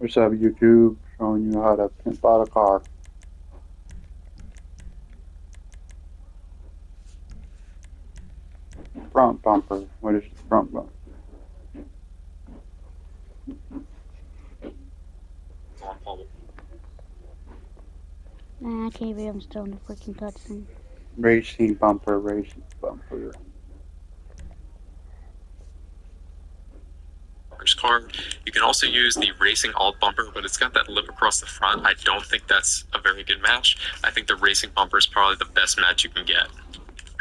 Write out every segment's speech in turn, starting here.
What's up, YouTube? Showing you how to pimp out a car. Front bumper. What is the front bumper? Nah, I can't believe I'm still in the freaking cutscene. Racing bumper, racing bumper. Car. You can also use the racing alt bumper, but it's got that lip across the front. I don't think that's a very good match. I think the racing bumper is probably the best match you can get.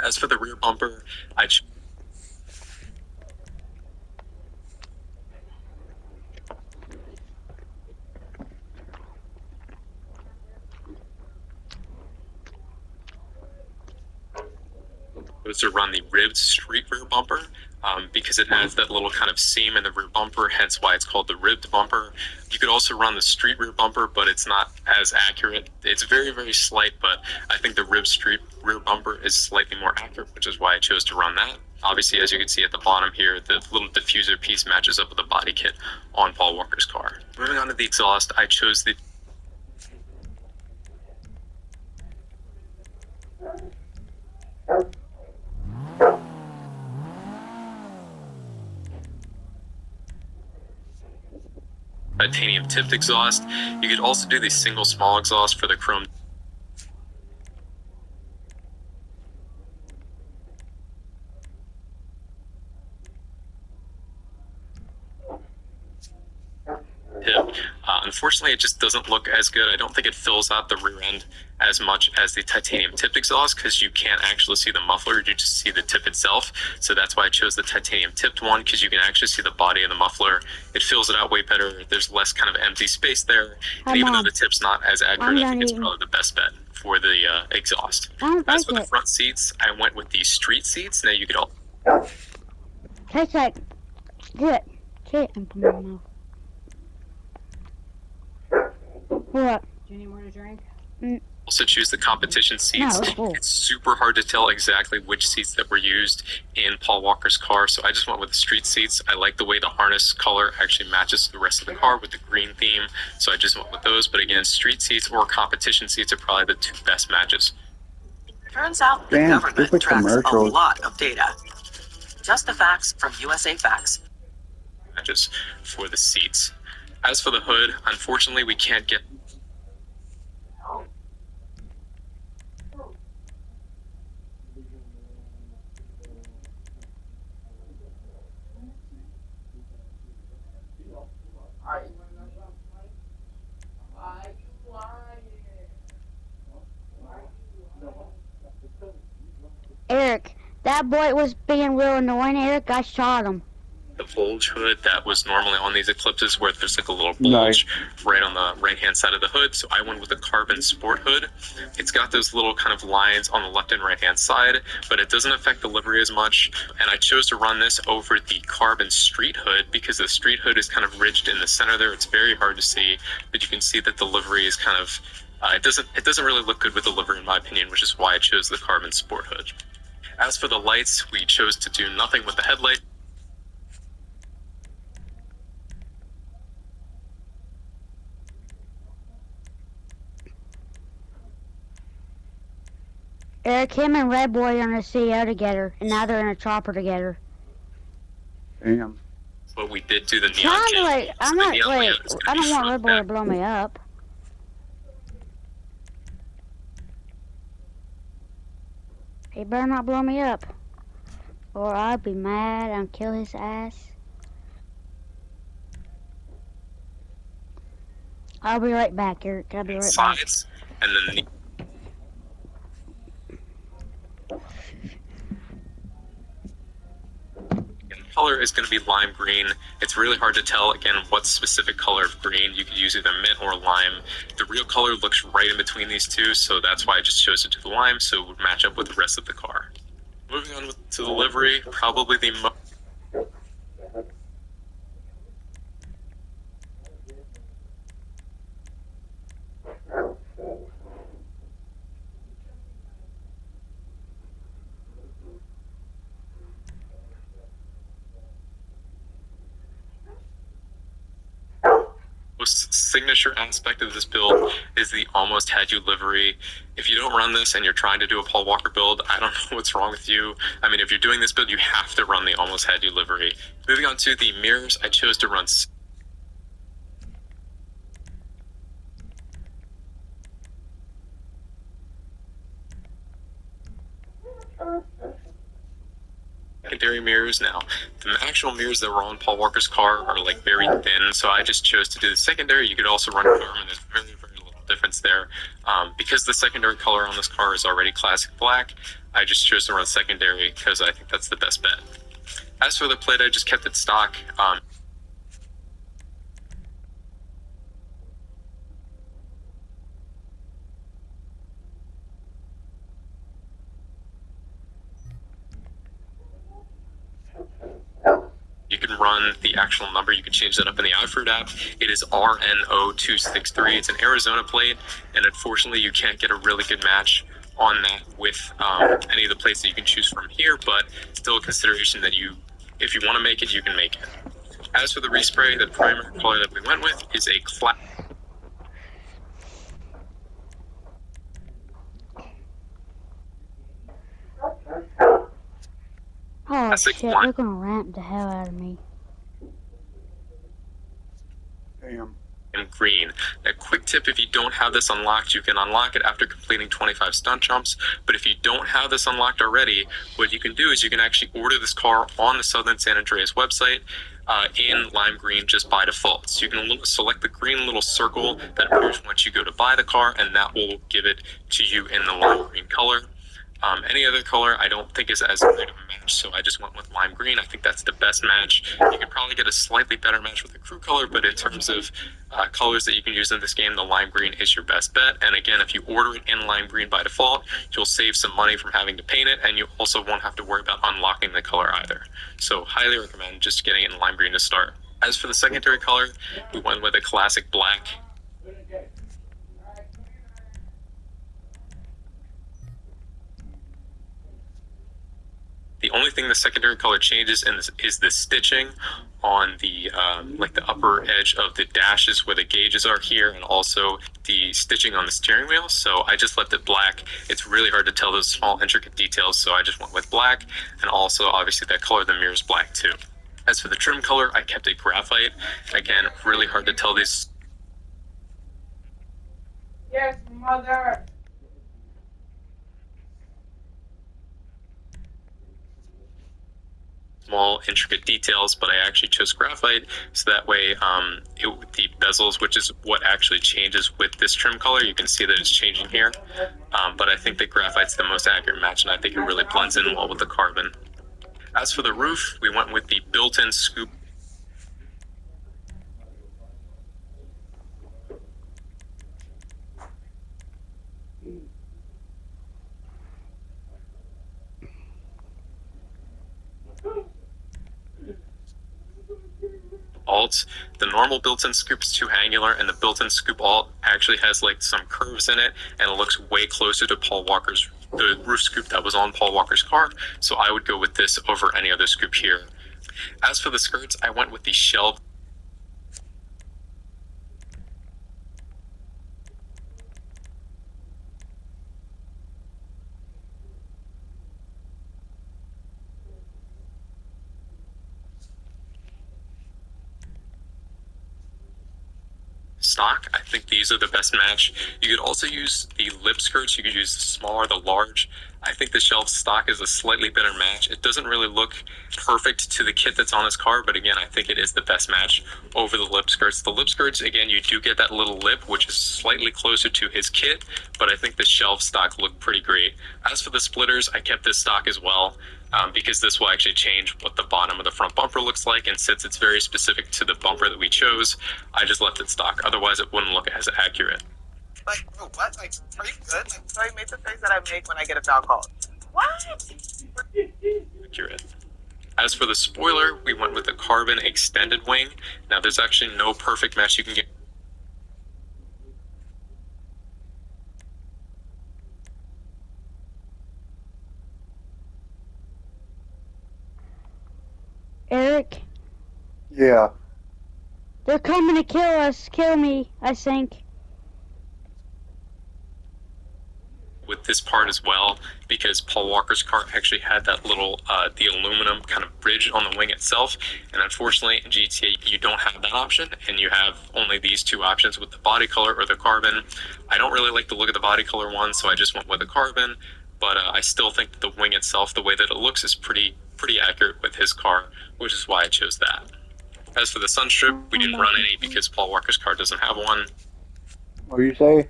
As for the rear bumper, I chose to run the ribbed street rear bumper because it has that little kind of seam in the rear bumper, hence why it's called the ribbed bumper. You could also run the street rear bumper, but it's not as accurate. It's very, very slight, but I think the ribbed street rear bumper is slightly more accurate, which is why I chose to run that. Obviously, as you can see at the bottom here, the little diffuser piece matches up with the body kit on Paul Walker's car. Moving on to the exhaust, I chose the titanium tipped exhaust. You could also do the single small exhaust for the chrome tip. Unfortunately, it just doesn't look as good. I don't think it fills out the rear end as much as the titanium tipped exhaust because you can't actually see the muffler, you just see the tip itself. So that's why I chose the titanium tipped one, because you can actually see the body of the muffler. It fills it out way better. There's less kind of empty space there. And even though the tip's not as accurate, I think it's probably the best bet for the exhaust. As for the front seats, I went with the street seats. Now you could all Taste like shit. Shit, I'm putting my mouth. What? Do you need more to drink? also choose the competition seats. No, cool. It's super hard to tell exactly which seats that were used in Paul Walker's car, so I just went with the street seats. I like the way the harness color actually matches the rest of the car with the green theme, so I just went with those. But again, street seats or competition seats are probably the two best matches. Turns out the government tracks a lot of data. Just the facts from USA Facts. Matches for the seats. As for the hood, unfortunately, we can't get Eric, that boy was being real annoying. Eric, I shot him. the bulge hood that was normally on these Eclipses, where there's like a little bulge right on the right hand side of the hood. So I went with the carbon sport hood. It's got those little kind of lines on the left and right hand side, but it doesn't affect the livery as much. And I chose to run this over the carbon street hood because the street hood is kind of ridged in the center there. It's very hard to see, but you can see that the livery is kind of it doesn't really look good with the livery in my opinion, which is why I chose the carbon sport hood. As for the lights, we chose to do nothing with the headlight. Eric, him and Red Boy are in a CEO together, and now they're in a chopper together. Damn. But we did do the neon kit. Wait, I'm not, wait, I don't want Red Boy to blow me up. He better not blow me up, or I'll be mad and kill his ass. I'll be right back, Eric. I'll be right back. Sides, and then the color is going to be lime green. It's really hard to tell, again, what specific color of green. You could use either mint or lime. The real color looks right in between these two, so that's why I just chose it to the lime, so it would match up with the rest of the car. Moving on to the livery, probably the most signature aspect of this build is the Almost Had You livery. If you don't run this and you're trying to do a Paul Walker build, I don't know what's wrong with you. I mean, if you're doing this build, you have to run the Almost Had You livery. Moving on to the mirrors, I chose to run secondary mirrors. Now, the actual mirrors that were on Paul Walker's car are like very thin, so I just chose to do the secondary. You could also run carbon. There's very, very little difference there. Because the secondary color on this car is already classic black, I just chose to run secondary because I think that's the best bet. As for the plate, I just kept it stock. You can run the actual number. You can change that up in the iFruit app. It is RNO263. It's an Arizona plate, and unfortunately, you can't get a really good match on that with any of the plates that you can choose from here, but still a consideration that if you want to make it, you can make it. As for the respray, the primary color that we went with is a Oh classic shit, they're gonna ramp the hell out of me. Damn. and green. A quick tip, if you don't have this unlocked, you can unlock it after completing 25 stunt jumps. But if you don't have this unlocked already, what you can do is you can actually order this car on the Southern San Andreas website in lime green just by default. So you can select the green little circle that appears once you go to buy the car, and that will give it to you in the lime green color. Any other color I don't think is as great of a match, so I just went with lime green. I think that's the best match. You could probably get a slightly better match with the crew color, but in terms of colors that you can use in this game, the lime green is your best bet. And again, if you order it in lime green by default, you'll save some money from having to paint it, and you also won't have to worry about unlocking the color either. So highly recommend just getting it in lime green to start. As for the secondary color, we went with a classic black. The only thing the secondary color changes is the stitching on the like the upper edge of the dashes where the gauges are here, and also the stitching on the steering wheel. So I just left it black. It's really hard to tell those small intricate details, so I just went with black, and also obviously that color of the mirror is black too. As for the trim color, I kept it graphite. Again, really hard to tell these. Yes, mother. Small intricate details, but I actually chose graphite, so that way the bezels, which is what actually changes with this trim color, you can see that it's changing here, but I think that graphite's the most accurate match, and I think it really blends in well with the carbon. As for the roof, we went with the built-in scoop alt. The normal built-in scoop is too angular, and the built-in scoop alt actually has like some curves in it, and it looks way closer to the roof scoop that was on Paul Walker's car. So I would go with this over any other scoop here. As for the skirts, I went with the shelved stock. I think these are the best match. You could also use the lip skirts. You could use the small or the large. I think the shelf stock is a slightly better match. It doesn't really look perfect to the kit that's on this car, but again, I think it is the best match over the lip skirts. The lip skirts, again, you do get that little lip, which is slightly closer to his kit, but I think the shelf stock looked pretty great. As for the splitters, I kept this stock as well. Because this will actually change what the bottom of the front bumper looks like, and since it's very specific to the bumper that we chose, I just left it stock. Otherwise, it wouldn't look as accurate. Like, bro, what? Like, are you good? Like, sorry, make the face that I make when I get a foul call. What? Accurate. As for the spoiler, we went with the carbon extended wing. Now, there's actually no perfect match you can get. Eric, Yeah. They're coming to kill us. Kill me, I think. With this part as well, because Paul Walker's car actually had that little the aluminum kind of bridge on the wing itself, and unfortunately in GTA you don't have that option, and you have only these two options with the body color or the carbon. I don't really like the look of the body color one, so I just went with the carbon, but I still think that the wing itself, the way that it looks, is pretty accurate with his car, which is why I chose that. As for the sunstrip, we didn't run any because Paul Walker's car doesn't have one. What do you say?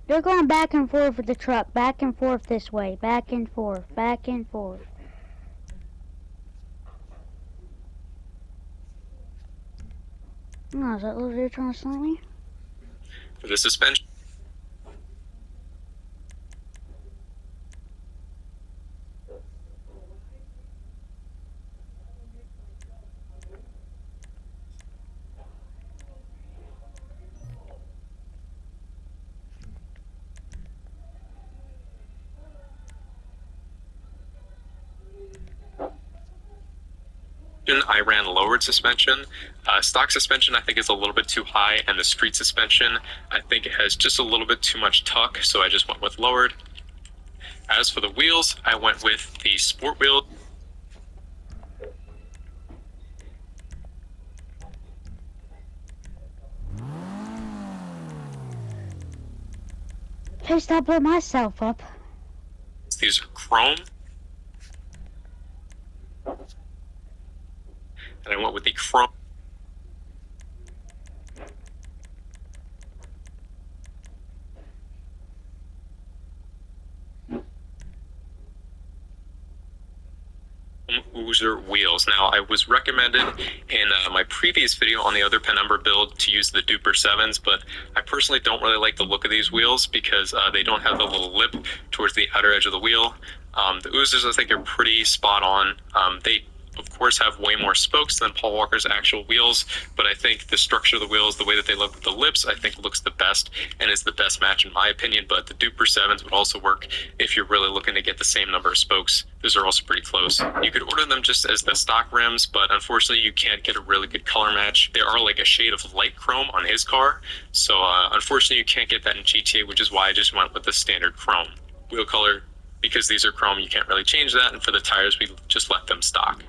They're going back and forth with the truck. Back and forth this way. Back and forth. Back and forth. Oh, is that little dude trying to snipe me? For the suspension, I ran lowered suspension. Stock suspension I think is a little bit too high, and the street suspension I think it has just a little bit too much tuck, so I just went with lowered. As for the wheels, I went with the sport wheels. Hey, stop blowing myself up. These are chrome. And I went with the chrome Oozer wheels. Now, I was recommended in my previous video on the other Penumbra build to use the Duper 7s, but I personally don't really like the look of these wheels because they don't have the little lip towards the outer edge of the wheel. The Oozers, I think, are pretty spot on. They, of course, have way more spokes than Paul Walker's actual wheels, but I think the structure of the wheels, the way that they look with the lips, I think looks the best and is the best match in my opinion, but the Duper 7s would also work if you're really looking to get the same number of spokes. Those are also pretty close. You could order them just as the stock rims, but unfortunately you can't get a really good color match. They are like a shade of light chrome on his car, so unfortunately you can't get that in GTA, which is why I just went with the standard chrome. Wheel color, because these are chrome, you can't really change that, and for the tires we just left them stock.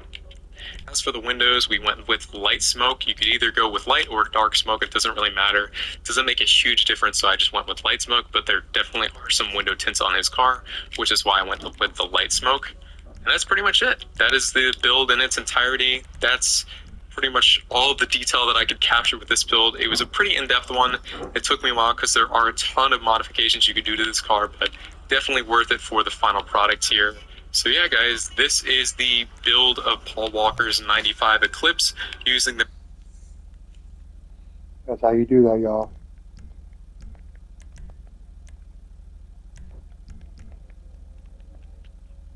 As for the windows, we went with light smoke. You could either go with light or dark smoke. It doesn't really matter. It doesn't make a huge difference, so I just went with light smoke, but there definitely are some window tints on his car, which is why I went with the light smoke. And that's pretty much it. That is the build in its entirety. That's pretty much all of the detail that I could capture with this build. It was a pretty in-depth one. It took me a while because there are a ton of modifications you could do to this car, but definitely worth it for the final product here. So yeah, guys, this is the build of Paul Walker's 95 Eclipse using the... That's how you do that, y'all.